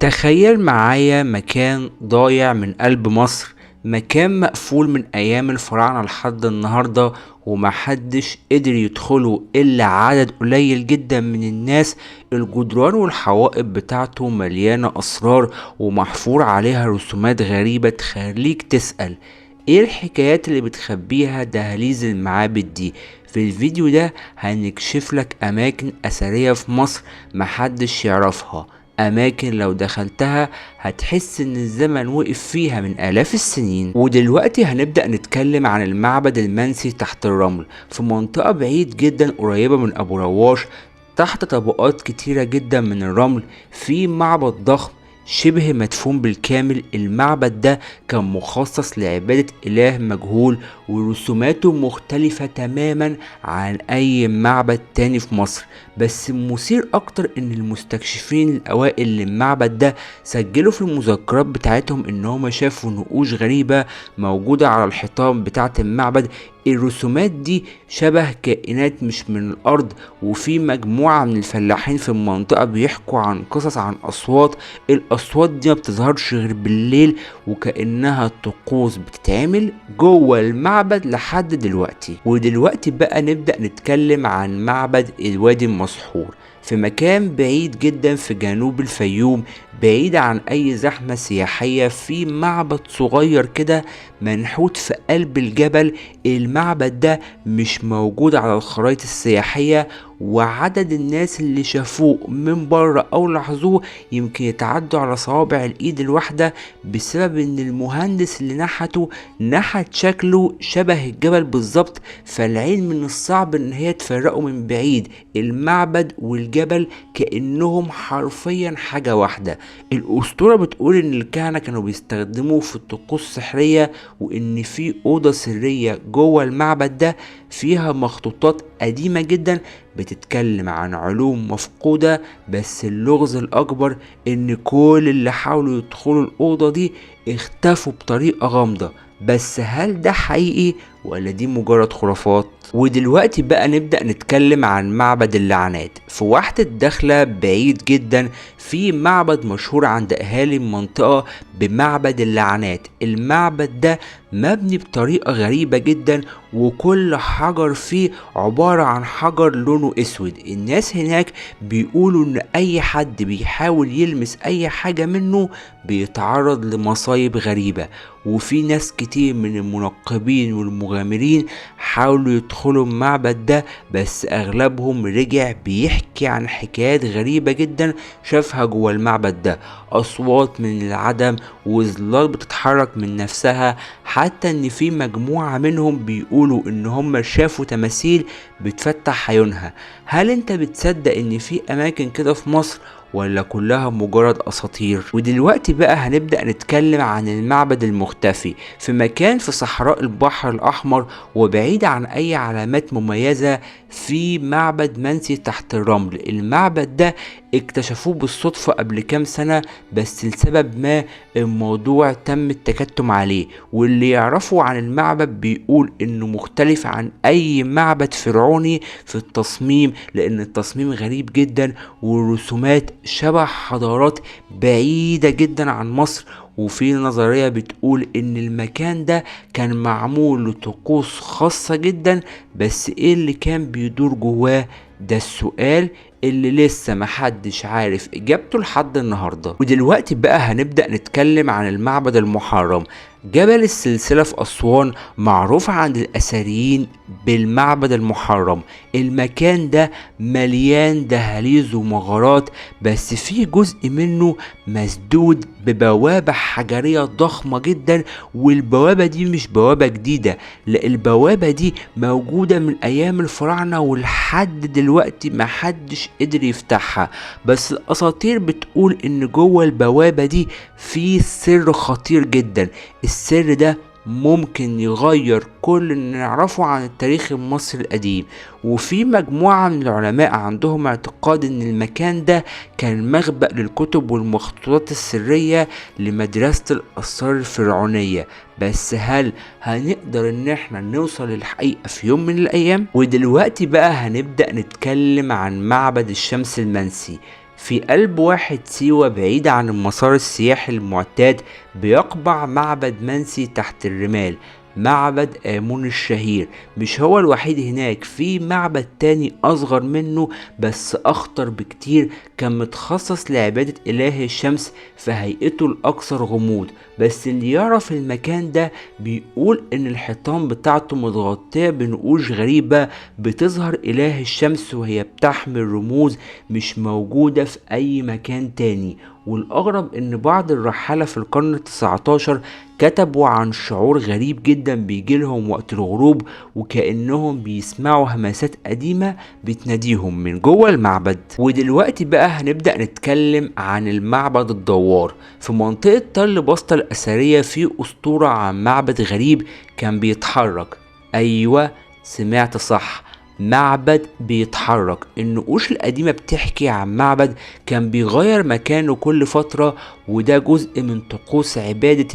تخيل معايا مكان ضايع من قلب مصر. مكان مقفول من ايام الفراعنة لحد النهاردة، ومحدش قدر يدخله الا عدد قليل جدا من الناس. الجدران والحوائط بتاعته مليانة اسرار، ومحفور عليها رسومات غريبة تخليك تسأل ايه الحكايات اللي بتخبيها دهاليز المعابد دي. في الفيديو ده هنكشف لك اماكن اثرية في مصر محدش يعرفها، أماكن لو دخلتها هتحس إن الزمن وقف فيها من آلاف السنين. ودلوقتي هنبدأ نتكلم عن المعبد المنسي تحت الرمل في منطقة بعيد جدا قريبة من أبو رواش. تحت طبقات كتيرة جدا من الرمل في معبد ضخم شبه مدفون بالكامل. المعبد ده كان مخصص لعبادة إله مجهول، ورسوماته مختلفة تماما عن أي معبد تاني في مصر. بس المثير أكتر إن المستكشفين الأوائل للمعبد ده سجلوا في المذكرات بتاعتهم إن هما شافوا نقوش غريبة موجودة على الحيطان بتاعة المعبد. الرسومات دي شبه كائنات مش من الأرض، وفي مجموعة من الفلاحين في المنطقة بيحكوا عن قصص عن الأصوات دي ما بتظهرش غير بالليل، وكأنها طقوس بتتعمل جوه المعبد لحد دلوقتي. ودلوقتي بقى نبدأ نتكلم عن معبد الوادي المسحور في مكان بعيد جدا في جنوب الفيوم، بعيد عن اي زحمة سياحية. في معبد صغير كده منحوت في قلب الجبل. المعبد ده مش موجود على الخرائط السياحية، وعدد الناس اللي شافوه من بره او لاحظوه يمكن يتعدوا على صوابع الايد الواحدة، بسبب ان المهندس اللي نحت شكله شبه الجبل بالظبط. فالعين من الصعب ان هي تفرقه من بعيد. المعبد والجبل كأنهم حرفيا حاجة واحدة. الأسطورة بتقول ان الكهنة كانوا بيستخدموه في الطقوس السحرية، وان في أوضة سرية جوه المعبد ده فيها مخطوطات قديمة جدا بتتكلم عن علوم مفقودة. بس اللغز الأكبر إن كل اللي حاولوا يدخلوا الأوضة دي اختفوا بطريقة غامضة. بس هل ده حقيقي ولا دي مجرد خرافات؟ ودلوقتي بقى نبدأ نتكلم عن معبد اللعنات في واحدة داخلة بعيد جدا. في معبد مشهور عند أهالي المنطقة بمعبد اللعنات. المعبد ده مبني بطريقة غريبة جدا، وكل حجر فيه عبارة عن حجر لونه اسود. الناس هناك بيقولوا ان اي حد بيحاول يلمس اي حاجة منه بيتعرض لمصايب غريبة. وفي ناس كتير من المنقبين والمغامرين حاولوا يدخلوا المعبد ده، بس اغلبهم رجع بيحكي عن حكايات غريبة جدا شافها جوه المعبد ده. اصوات من العدم وظلال بتتحرك من نفسها، حتى ان في مجموعة منهم بيقولوا ان هم شافوا تماثيل بتفتح عيونها. هل انت بتصدق ان في اماكن كده في مصر ولا كلها مجرد اساطير؟ ودلوقتي بقى هنبدأ نتكلم عن المعبد المختفي في مكان في صحراء البحر الاحمر، وبعيد عن اي علامات مميزة. في معبد منسي تحت الرمل. المعبد ده اكتشفوه بالصدفة قبل كام سنة، بس لسبب ما الموضوع تم التكتم عليه. واللي يعرفوا عن المعبد بيقول انه مختلف عن اي معبد فرعوني في التصميم، لان التصميم غريب جدا والرسومات شبه حضارات بعيدة جدا عن مصر. وفي نظرية بتقول ان المكان ده كان معمول لطقوس خاصة جدا. بس ايه اللي كان بيدور جواه؟ ده السؤال اللي لسه محدش عارف اجابته لحد النهاردة. ودلوقتي بقى هنبدأ نتكلم عن المعبد المحرم. جبل السلسلة في أسوان معروف عند الأثريين بالمعبد المحرم. المكان ده مليان دهاليز ومغارات، بس في جزء منه مسدود ببوابة حجرية ضخمة جدا. والبوابة دي مش بوابة جديدة، لا، البوابة دي موجودة من أيام الفراعنة ولحد دلوقتي محدش قدر يفتحها. بس الأساطير بتقول إن جوه البوابة دي في سر خطير جدا. السر ده ممكن يغير كل اللي نعرفه عن التاريخ المصري القديم. وفي مجموعة من العلماء عندهم اعتقاد ان المكان ده كان مخبأ للكتب والمخطوطات السرية لمدرسة الآثار الفرعونية. بس هل هنقدر ان احنا نوصل للحقيقة في يوم من الايام؟ ودلوقتي بقى هنبدأ نتكلم عن معبد الشمس المنسي في قلب واحد سيوة بعيد عن المسار السياحي المعتاد بيقبع معبد منسي تحت الرمال، معبد آمون الشهير. مش هو الوحيد هناك، في معبد تاني أصغر منه بس أخطر بكتير، كان متخصص لعبادة إله الشمس في هيئته الأكثر غموض. بس اللي يعرف المكان ده بيقول إن الحيطان بتاعته متغطية بنقوش غريبة بتظهر إله الشمس، وهي بتحمل رموز مش موجودة في أي مكان تاني. والأغرب إن بعض الرحالة في القرن التسعتاشر كتبوا عن شعور غريب جدا بيجيلهم وقت الغروب، وكأنهم بيسمعوا همسات قديمة بتناديهم من جوه المعبد. ودلوقتي بقى هنبدأ نتكلم عن المعبد الدوار في منطقة تل بسطة الأثرية. في أسطورة عن معبد غريب كان بيتحرك. أيوة سمعت صح، معبد بيتحرك. النقوش القديمة بتحكي عن معبد كان بيغير مكانه كل فترة، وده جزء من طقوس عبادة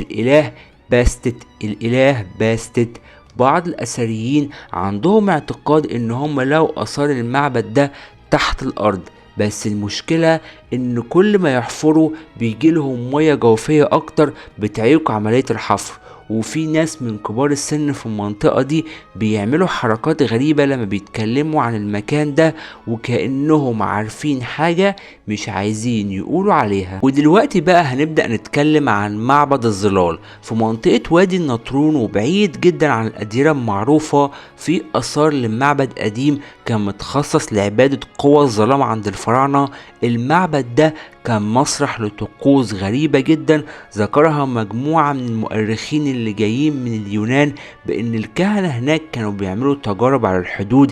الإله باستت. بعض الأثريين عندهم اعتقاد ان هم لقوا آثار المعبد ده تحت الأرض، بس المشكلة ان كل ما يحفروا بيجيلهم مياه جوفية اكتر بتعيق عملية الحفر. وفي ناس من كبار السن في المنطقة دي بيعملوا حركات غريبة لما بيتكلموا عن المكان ده، وكأنهم عارفين حاجة مش عايزين يقولوا عليها. ودلوقتي بقى هنبدأ نتكلم عن معبد الظلال في منطقة وادي النطرون، وبعيد جدا عن الأديرة المعروفة. في آثار لمعبد قديم كان متخصص لعبادة قوى الظلام عند الفراعنة. المعبد ده كان مسرح لطقوس غريبة جدا ذكرها مجموعة من المؤرخين اللي جايين من اليونان، بان الكهنة هناك كانوا بيعملوا تجارب على الحدود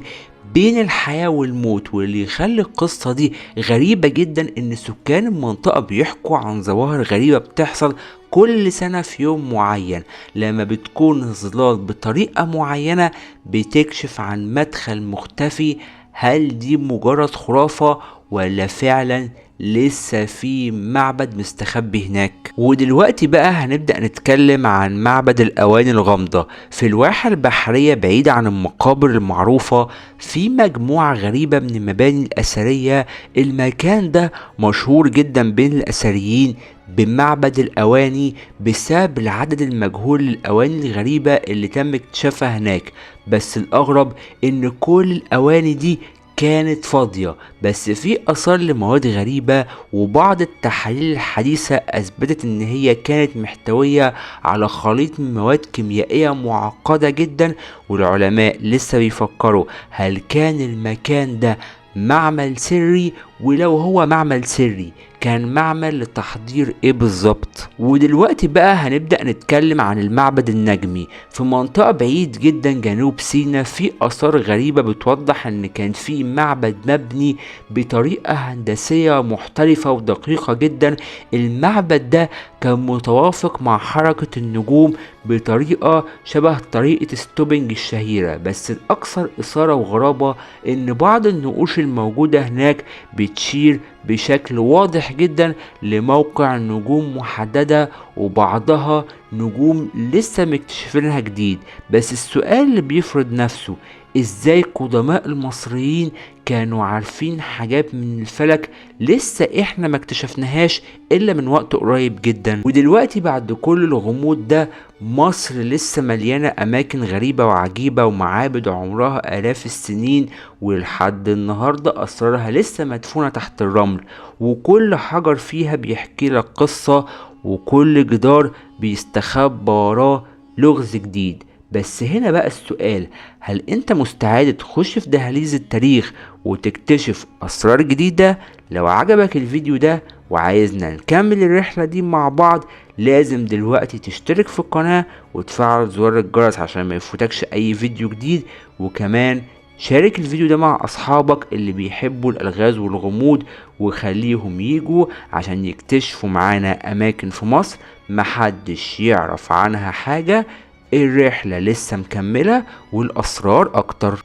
بين الحياة والموت. واللي يخلي القصة دي غريبة جدا ان سكان المنطقة بيحكوا عن ظواهر غريبة بتحصل كل سنة في يوم معين. لما بتكون الظلال بطريقة معينة بتكشف عن مدخل مختفي. هل دي مجرد خرافة ولا فعلا لسه في معبد مستخبي هناك؟ ودلوقتي بقى هنبدأ نتكلم عن معبد الأواني الغامضة في الواحة البحرية بعيدة عن المقابر المعروفة. في مجموعة غريبة من المباني الأثرية. المكان ده مشهور جدا بين الأثريين بمعبد الأواني بسبب العدد المجهول للأواني الغريبة اللي تم اكتشافها هناك. بس الأغرب إن كل الأواني دي كانت فاضية، بس في آثار لمواد غريبة. وبعض التحاليل الحديثة أثبتت إن هي كانت محتوية على خليط من مواد كيميائية معقدة جدا. والعلماء لسه بيفكروا هل كان المكان ده معمل سري، ولو هو معمل سري كان معمل لتحضير ايه بالظبط. ودلوقتي بقى هنبدأ نتكلم عن المعبد النجمي في منطقة بعيد جدا جنوب سيناء. في آثار غريبة بتوضح ان كان في معبد مبني بطريقة هندسية محترفة ودقيقة جدا. المعبد ده كان متوافق مع حركة النجوم بطريقة شبه طريقة ستوبنج الشهيرة. بس الأكثر إثارة وغرابة إن بعض النقوش الموجودة هناك بتشير بشكل واضح جدا لموقع نجوم محددة، وبعضها نجوم لسه مكتشفينها جديد. بس السؤال اللي بيفرض نفسه، ازاي قدماء المصريين كانوا عارفين حاجات من الفلك لسه احنا ما اكتشفناهاش الا من وقت قريب جدا؟ ودلوقتي بعد كل الغموض ده مصر لسه مليانة اماكن غريبة وعجيبة ومعابد عمرها الاف السنين، ولحد النهاردة اسرارها لسه مدفونة تحت الرمل. وكل حجر فيها بيحكي لك قصة، وكل جدار بيستخبى وراه لغز جديد. بس هنا بقى السؤال، هل انت مستعد تخش في دهاليز التاريخ وتكتشف اسرار جديدة؟ لو عجبك الفيديو ده وعايزنا نكمل الرحلة دي مع بعض، لازم دلوقتي تشترك في القناة وتفعل زر الجرس عشان ما يفوتكش اي فيديو جديد. وكمان شارك الفيديو ده مع اصحابك اللي بيحبوا الالغاز والغموض، وخليهم يجوا عشان يكتشفوا معانا اماكن في مصر محدش يعرف عنها حاجة. الرحلة لسه مكملة والأسرار أكتر.